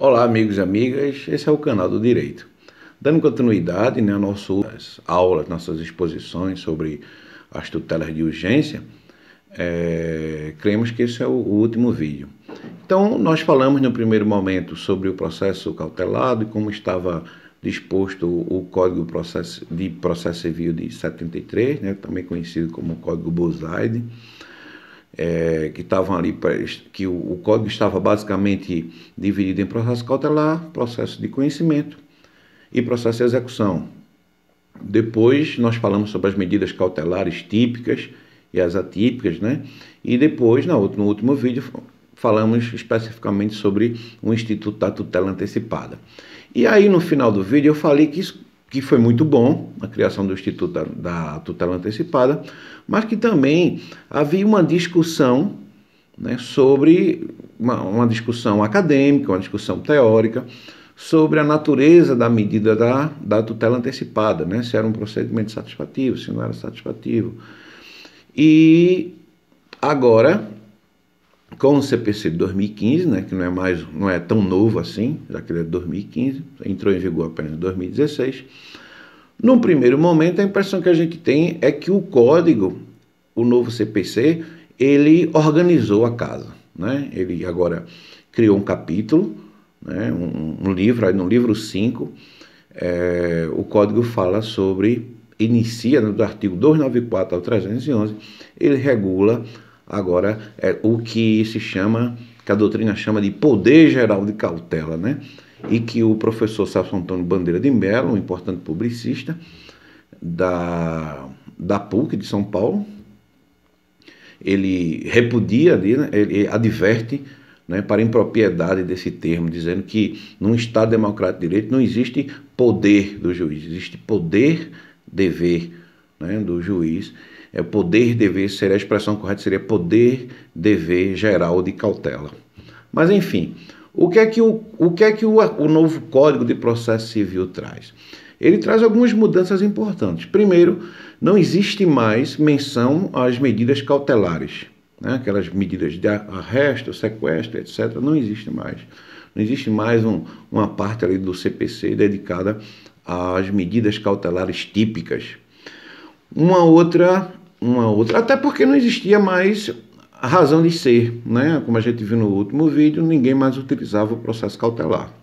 Olá, amigos e amigas, esse é o canal do Direito. Dando continuidade, às nossas aulas, nossas exposições sobre as tutelas de urgência, cremos que esse é o último vídeo. Então, nós falamos no primeiro momento sobre o processo cautelado e como estava disposto o Código de Processo Civil de 73, também conhecido como Código Buzaide, que estavam ali, que o código estava basicamente dividido em processo cautelar, processo de conhecimento e processo de execução. Depois nós falamos sobre as medidas cautelares típicas e as atípicas, E depois, no último vídeo, falamos especificamente sobre o Instituto da Tutela Antecipada. E aí, no final do vídeo, eu falei que foi muito bom a criação do Instituto da Tutela Antecipada, mas que também havia uma discussão, sobre uma discussão acadêmica, uma discussão teórica, sobre a natureza da medida da tutela antecipada, se era um procedimento satisfativo, se não era satisfativo. E agora, com o CPC de 2015, que não é tão novo assim, já que ele é de 2015, entrou em vigor apenas em 2016, no primeiro momento a impressão que a gente tem é que o código, o novo CPC, ele organizou a casa, Ele agora criou um capítulo, um livro, aí no livro 5, o código fala inicia do artigo 294 ao 311, ele regula agora o que que a doutrina chama de poder geral de cautela, E que o professor Celso Antônio Bandeira de Mello, um importante publicista da PUC de São Paulo, ele repudia ali, ele adverte para a impropriedade desse termo, dizendo que num Estado democrático de direito não existe poder do juiz, existe poder-dever do juiz. O poder-dever seria a expressão correta, seria poder-dever geral de cautela. Mas, enfim, o que é que o novo Código de Processo Civil traz? Ele traz algumas mudanças importantes. Primeiro, não existe mais menção às medidas cautelares, aquelas medidas de arresto, sequestro, etc., não existe mais. Não existe mais uma parte ali do CPC dedicada às medidas cautelares típicas. Uma outra, até porque não existia mais a razão de ser, Como a gente viu no último vídeo, ninguém mais utilizava o processo cautelar.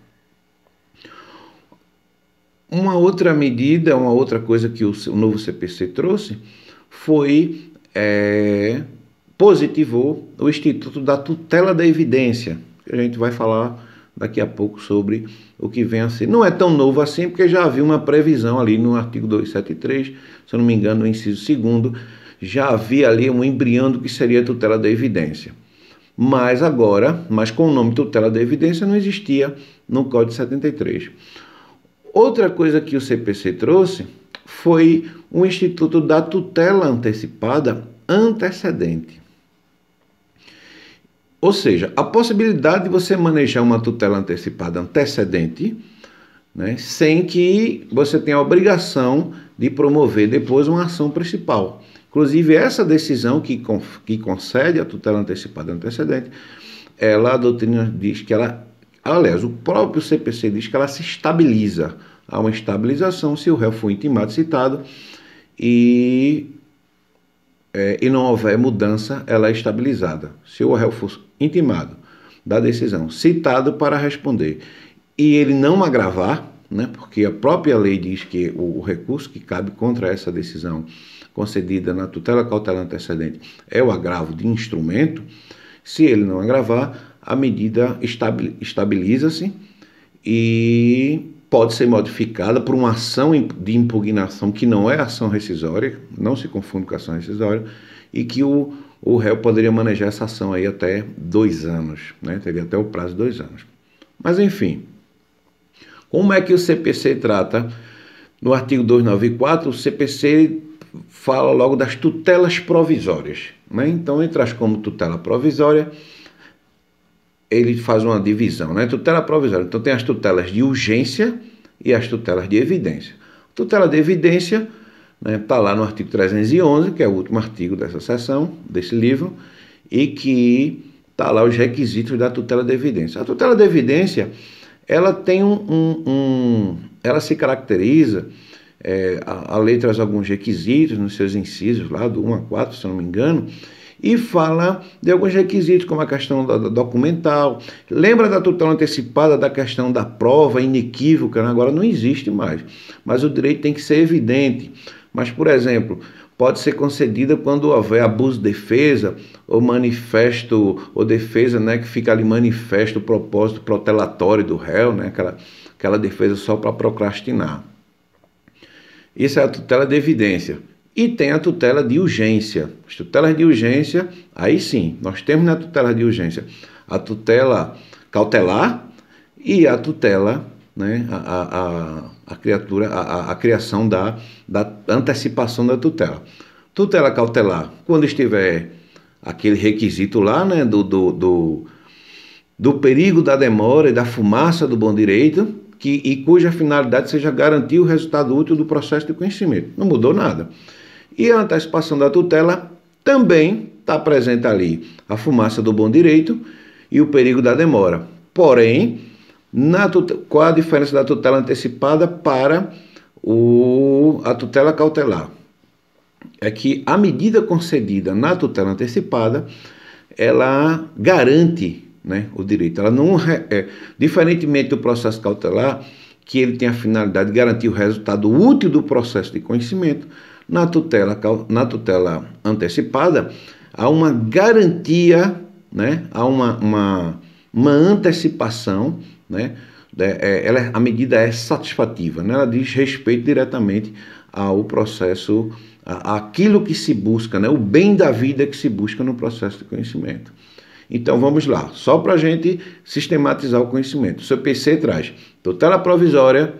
Uma outra medida, uma outra coisa que o novo CPC trouxe foi positivou o Instituto da Tutela da Evidência, que a gente vai falar daqui a pouco sobre o que vem a ser. Não é tão novo assim, porque já havia uma previsão ali no artigo 273, se eu não me engano, no inciso 2º, já havia ali um embrião do que seria a tutela da evidência. Mas com o nome tutela da evidência não existia no Código de 73. Outra coisa que o CPC trouxe foi o Instituto da Tutela Antecipada Antecedente. Ou seja, a possibilidade de você manejar uma tutela antecipada antecedente, sem que você tenha a obrigação de promover depois uma ação principal. Inclusive, essa decisão que concede a tutela antecipada antecedente, a doutrina diz que aliás, o próprio CPC diz que ela se estabiliza. Há uma estabilização se o réu for intimado, citado, e não houver mudança, ela é estabilizada. Se o réu for intimado da decisão, citado para responder, e ele não agravar, porque a própria lei diz que o recurso que cabe contra essa decisão concedida na tutela cautelar antecedente é o agravo de instrumento, se ele não agravar, a medida estabiliza-se e pode ser modificada por uma ação de impugnação que não é ação rescisória, não se confunde com ação rescisória, e que o réu poderia manejar essa ação aí até 2 anos, teria até o prazo de 2 anos. Mas, enfim, como é que o CPC trata? No artigo 294, o CPC fala logo das tutelas provisórias, Então, ele traz como tutela provisória, ele faz uma divisão, Tutela provisória. Então, tem as tutelas de urgência e as tutelas de evidência. A tutela de evidência está lá no artigo 311, que é o último artigo dessa seção, desse livro, e que está lá os requisitos da tutela de evidência. A tutela de evidência ela tem ela se caracteriza, a lei traz alguns requisitos nos seus incisos, lá do 1 a 4, se eu não me engano, e fala de alguns requisitos, como a questão da documental. Lembra da tutela antecipada, da questão da prova inequívoca, né? Agora não existe mais, mas o direito tem que ser evidente. Mas, por exemplo, pode ser concedida quando houver abuso de defesa ou manifesto, ou defesa, né, que fica ali manifesto o propósito protelatório do réu, né, aquela defesa só para procrastinar. Isso é a tutela de evidência. E tem a tutela de urgência. As tutelas de urgência, aí sim, nós temos na tutela de urgência a tutela cautelar e a tutela, né, a criação da antecipação da tutela. Tutela cautelar, quando estiver aquele requisito lá, né, do perigo da demora e da fumaça do bom direito, e cuja finalidade seja garantir o resultado útil do processo de conhecimento. Não mudou nada. E a antecipação da tutela também está presente ali a fumaça do bom direito e o perigo da demora. Porém, qual a diferença da tutela antecipada para a tutela cautelar? É que a medida concedida na tutela antecipada, ela garante, né, o direito. Ela não diferentemente do processo cautelar, que ele tem a finalidade de garantir o resultado útil do processo de conhecimento, na tutela antecipada há uma garantia, né, há uma antecipação, né, a medida é satisfativa, né, ela diz respeito diretamente ao processo, àquilo que se busca, né, o bem da vida que se busca no processo de conhecimento. Então vamos lá, só para a gente sistematizar o conhecimento. O CPC traz tutela provisória,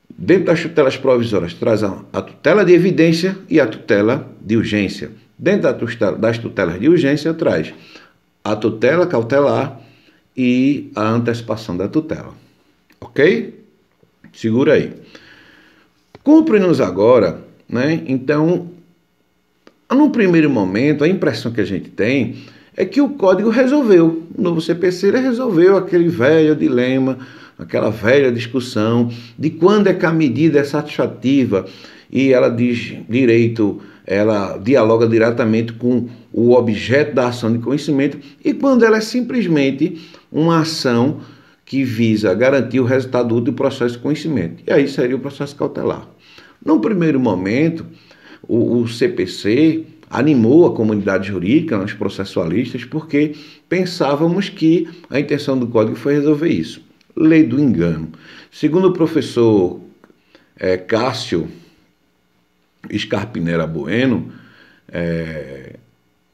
dentro das tutelas provisórias traz a tutela de evidência e a tutela de urgência. Dentro das tutelas de urgência traz a tutela cautelar e a antecipação da tutela. Ok? Segura aí. Cumpre-nos agora, né? Então, no primeiro momento, a impressão que a gente tem é que o código resolveu. O novo CPC ele resolveu aquele velho dilema, aquela velha discussão de quando é que a medida é satisfativa e ela diz direito, ela dialoga diretamente com o objeto da ação de conhecimento e quando ela é simplesmente uma ação que visa garantir o resultado útil do processo de conhecimento. E aí seria o processo cautelar. No primeiro momento, o CPC animou a comunidade jurídica, os processualistas, porque pensávamos que a intenção do código foi resolver isso. Lei do engano. Segundo o professor Cássio Scarpinella Bueno,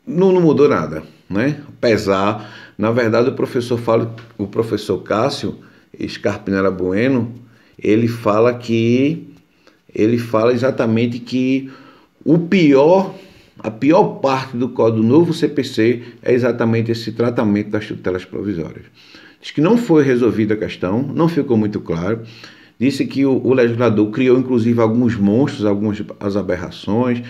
não mudou nada, né? Apesar, na verdade, o professor Cássio Scarpinella Bueno, ele fala exatamente que a pior parte do código do novo CPC é exatamente esse tratamento das tutelas provisórias. Diz que não foi resolvida a questão, não ficou muito claro. Disse que o legislador criou, inclusive, alguns monstros, as aberrações,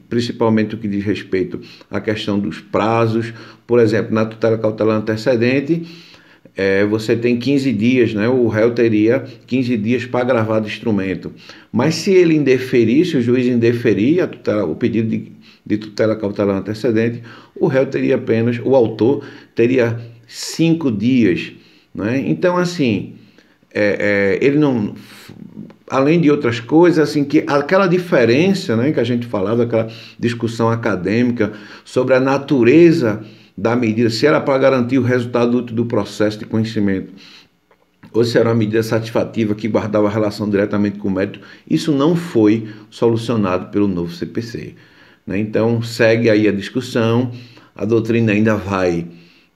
principalmente no que diz respeito à questão dos prazos. Por exemplo, na tutela cautelar antecedente, você tem 15 dias, né? O réu teria 15 dias para agravar do instrumento. Mas se ele indeferir, se o juiz indeferir o pedido de tutela cautelar antecedente, o réu teria apenas, o autor teria 5 dias, né? Então, assim, ele não, além de outras coisas, assim, que aquela diferença, né, que a gente falava, aquela discussão acadêmica sobre a natureza da medida, se era para garantir o resultado útil do processo de conhecimento, ou se era uma medida satisfativa que guardava relação diretamente com o mérito, isso não foi solucionado pelo novo CPC, né? Então, segue aí a discussão, a doutrina ainda vai,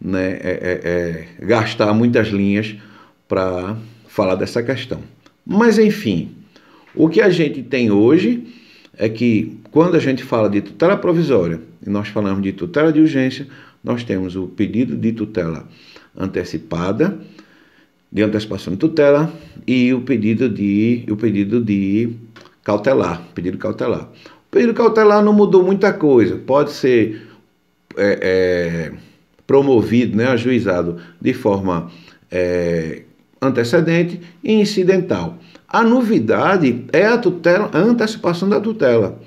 né, gastar muitas linhas para falar dessa questão. Mas, enfim, o que a gente tem hoje é que, quando a gente fala de tutela provisória, e nós falamos de tutela de urgência, nós temos o pedido de tutela antecipada, de antecipação de tutela, e o pedido de cautelar, pedido cautelar. O pedido cautelar não mudou muita coisa, pode ser promovido, né, ajuizado de forma antecedente e incidental. A novidade é a antecipação da tutela,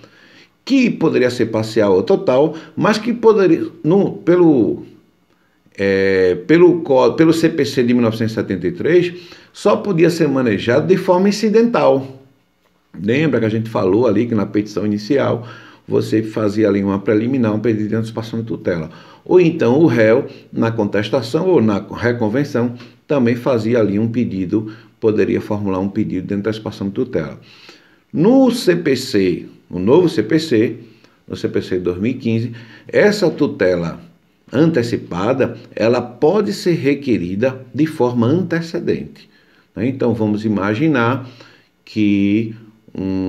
que poderia ser parcial ou total, mas que poderia, pelo CPC de 1973, só podia ser manejado de forma incidental. Lembra que a gente falou ali que na petição inicial você fazia ali uma preliminar, um pedido de antecipação de tutela. Ou então o réu, na contestação ou na reconvenção, também fazia ali um pedido, poderia formular um pedido de antecipação de tutela. No CPC, no novo CPC, no CPC de 2015, essa tutela antecipada, ela pode ser requerida de forma antecedente. Então, vamos imaginar que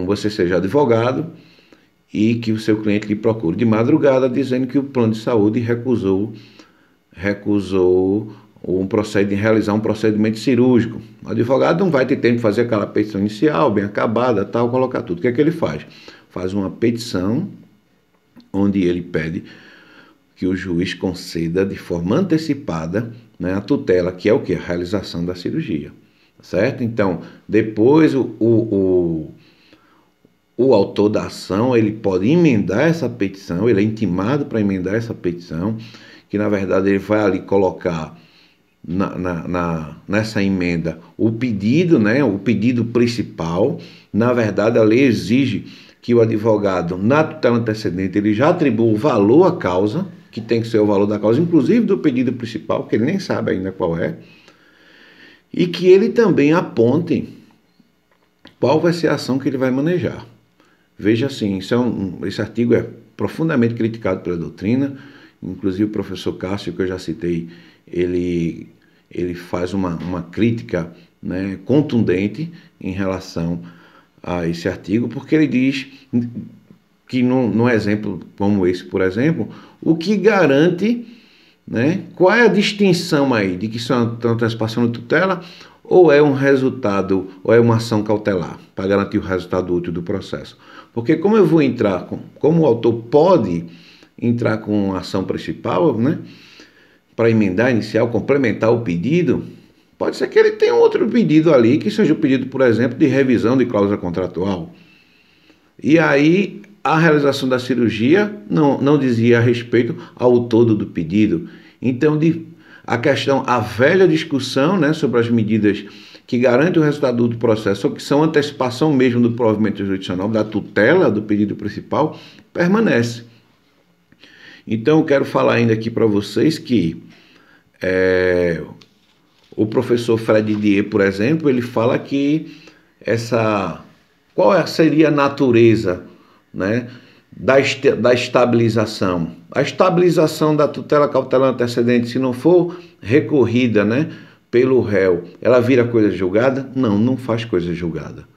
você seja advogado e que o seu cliente lhe procure de madrugada dizendo que o plano de saúde recusou realizar um procedimento cirúrgico. O advogado não vai ter tempo de fazer aquela petição inicial, bem acabada, tal, colocar tudo. O que é que ele faz? Faz uma petição onde ele pede que o juiz conceda de forma antecipada, né, a tutela, que é o que? A realização da cirurgia. Certo? Então, depois o autor da ação, ele pode emendar essa petição, ele é intimado para emendar essa petição, que na verdade ele vai ali colocar nessa emenda o pedido, né, o pedido principal. Na verdade, a lei exige que o advogado, na tutela antecedente, ele já atribua o valor à causa, que tem que ser o valor da causa, inclusive do pedido principal, que ele nem sabe ainda qual é, e que ele também aponte qual vai ser a ação que ele vai manejar. Veja assim, esse artigo é profundamente criticado pela doutrina, inclusive o professor Cássio, que eu já citei, ele faz uma crítica, né, contundente em relação a esse artigo, porque ele diz que num exemplo como esse, por exemplo, o que garante, né, qual é a distinção aí de que isso é uma antecipação de tutela ou é um resultado, ou é uma ação cautelar, para garantir o resultado útil do processo. Porque como eu vou entrar, como o autor pode entrar com uma ação principal, né, para emendar inicial, complementar o pedido, pode ser que ele tenha outro pedido ali, que seja o pedido, por exemplo, de revisão de cláusula contratual. E aí a realização da cirurgia não dizia respeito ao todo do pedido. Então, a velha discussão, né, sobre as medidas que garantem o resultado do processo, ou que são antecipação mesmo do provimento jurisdicional, da tutela do pedido principal, permanece. Então, eu quero falar ainda aqui para vocês que o professor Fred Didier, por exemplo, ele fala que qual seria a natureza, né, da estabilização. A estabilização da tutela cautelar antecedente, se não for recorrida, né, pelo réu, ela vira coisa julgada? Não faz coisa julgada.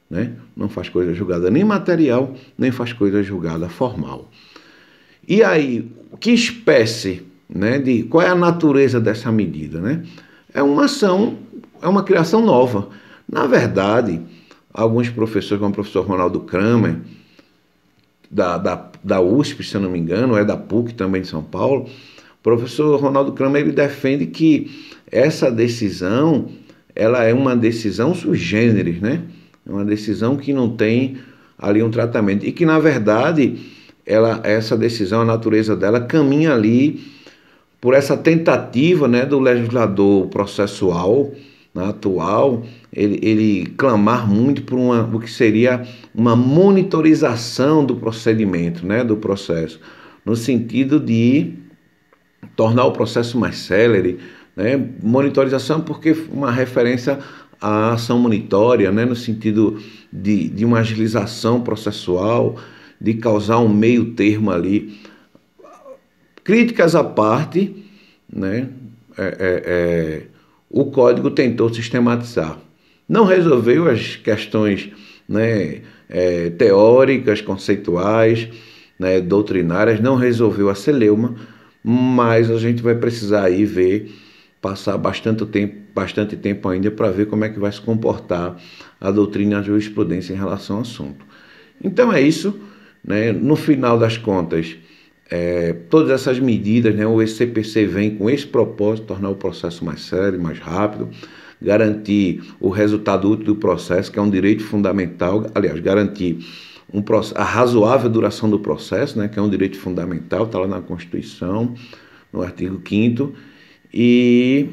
Né? Não faz coisa julgada nem material, nem faz coisa julgada formal. E aí, que espécie, né, qual é a natureza dessa medida? Né? É uma ação, é uma criação nova. Na verdade, alguns professores, como o professor Ronaldo Kramer, da USP, se eu não me engano, é da PUC também de São Paulo, o professor Ronaldo Kramer, ele defende que essa decisão, ela é uma decisão sui generis, né? É uma decisão que não tem ali um tratamento. E que, na verdade, essa decisão, a natureza dela, caminha ali por essa tentativa, né, do legislador processual, né, atual, ele clamar muito por o que seria uma monitorização do procedimento, né, do processo, no sentido de tornar o processo mais célere, né? Monitorização porque uma referência à ação monitória, né? No sentido de uma agilização processual, de causar um meio termo ali. Críticas à parte, né? O código tentou sistematizar. Não resolveu as questões, né, teóricas, conceituais, né, doutrinárias, não resolveu a celeuma, mas a gente vai precisar aí passar bastante tempo ainda para ver como é que vai se comportar a doutrina e a jurisprudência em relação ao assunto. Então é isso, né? No final das contas, todas essas medidas, né, o CPC vem com esse propósito, tornar o processo mais sério, mais rápido, garantir o resultado útil do processo, que é um direito fundamental, aliás, garantir a razoável duração do processo, né, que é um direito fundamental, está lá na Constituição, no artigo 5º, e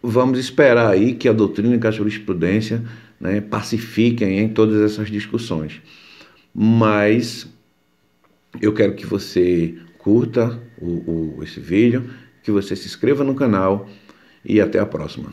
vamos esperar aí que a doutrina e que a jurisprudência, né, pacifiquem em todas essas discussões. Mas eu quero que você curta esse vídeo, que você se inscreva no canal e até a próxima.